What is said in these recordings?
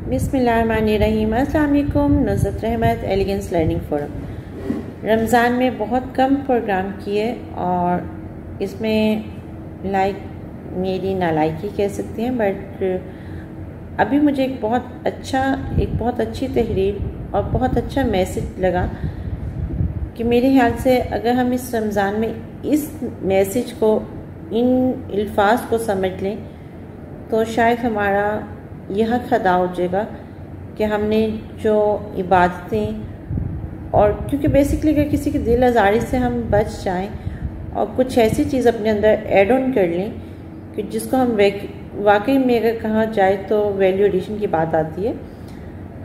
बिस्मिल्लाहिर्रहमानिर्रहीम। अस्सलाम वालेकुम। नुसरत रहमत एलिगेंस लर्निंग फोरम। रमज़ान में बहुत कम प्रोग्राम किए और इसमें मेरी नालायकी कह सकते हैं, बट अभी मुझे एक बहुत अच्छी तहरीर और बहुत अच्छा मैसेज लगा कि मेरे ख्याल से अगर हम इस रमज़ान में इस मैसेज को, इन अल्फाज को समझ लें तो शायद हमारा यह हक अदा हो जाएगा कि हमने जो इबादतें, और क्योंकि बेसिकली अगर किसी की दिल आज़ारी से हम बच जाएं और कुछ ऐसी चीज़ अपने अंदर ऐड ऑन कर लें कि जिसको हम वाकई में अगर कहा जाए तो वैल्यू एडिशन की बात आती है।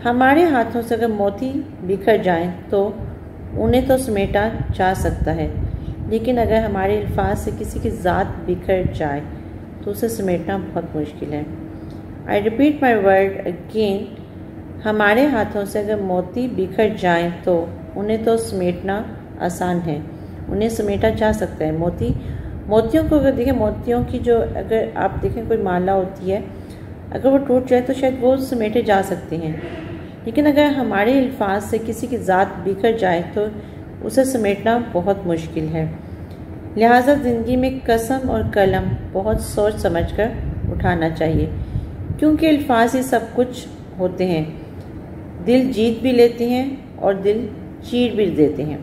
हमारे हाथों से अगर मोती बिखर जाएं तो उन्हें तो समेटा जा सकता है, लेकिन अगर हमारे अल्फाज से किसी की ज़ात बिखर जाए तो उसे समेटना बहुत मुश्किल है। I repeat my word again, हमारे हाथों से अगर मोती बिखर जाएं तो उन्हें तो समेटना आसान है, उन्हें समेटा जा सकता है। मोतियों को अगर देखें, मोतियों की जो अगर आप देखें कोई माला होती है, अगर वो टूट जाए तो शायद वो समेटे जा सकते हैं, लेकिन अगर हमारे अल्फाज से किसी की ज़ात बिखर जाए तो उसे समेटना बहुत मुश्किल है। लिहाजा ज़िंदगी में कसम और कलम बहुत सोच समझ कर उठाना चाहिए, क्योंकि अल्फाज ही सब कुछ होते हैं। दिल जीत भी लेते हैं और दिल चीर भी देते हैं।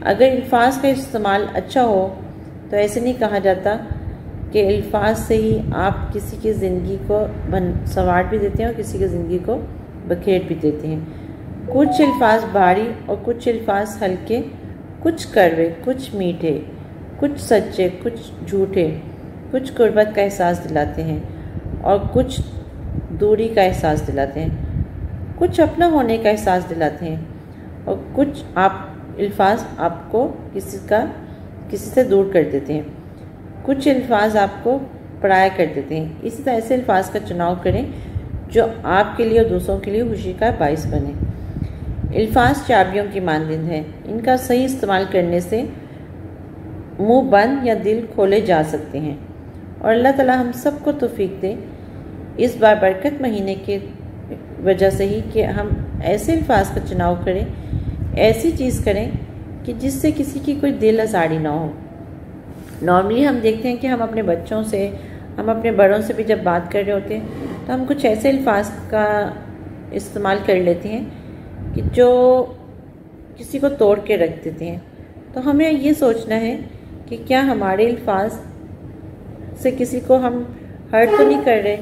अगर अल्फाज का इस्तेमाल अच्छा हो तो ऐसे नहीं कहा जाता कि अल्फाज से ही आप किसी की ज़िंदगी को संवार भी देते हैं और किसी की ज़िंदगी को बखेर भी देते हैं। कुछ अल्फाज भारी और कुछ अल्फाज हल्के, कुछ कड़वे, कुछ मीठे, कुछ सच्चे, कुछ झूठे, कुछ गुर्बत का एहसास दिलाते हैं और कुछ दूरी का एहसास दिलाते हैं, कुछ अपना होने का एहसास दिलाते हैं और कुछ अल्फाज आपको किसी से दूर कर देते हैं, कुछ अल्फाज आपको पराया कर देते हैं। इसी तरह ऐसे अल्फाज का चुनाव करें जो आपके लिए और दूसरों के लिए खुशी का बाइस बने। अल्फाज चाबियों की मानंद हैं, इनका सही इस्तेमाल करने से मुंह बंद या दिल खोले जा सकते हैं। और अल्लाह ताला हम सबको तौफीक दे इस बार बरकत महीने के वजह से ही कि हम ऐसे अल्फाज का चुनाव करें, ऐसी चीज़ करें कि जिससे किसी की कोई दिल आज़ारी ना हो। नॉर्मली हम देखते हैं कि हम अपने बच्चों से, हम अपने बड़ों से भी जब बात कर रहे होते हैं तो हम कुछ ऐसे अल्फाज का इस्तेमाल कर लेते हैं कि जो किसी को तोड़ के रख देते हैं। तो हमें ये सोचना है कि क्या हमारे अल्फाज से किसी को हम हर्ट तो नहीं कर रहे,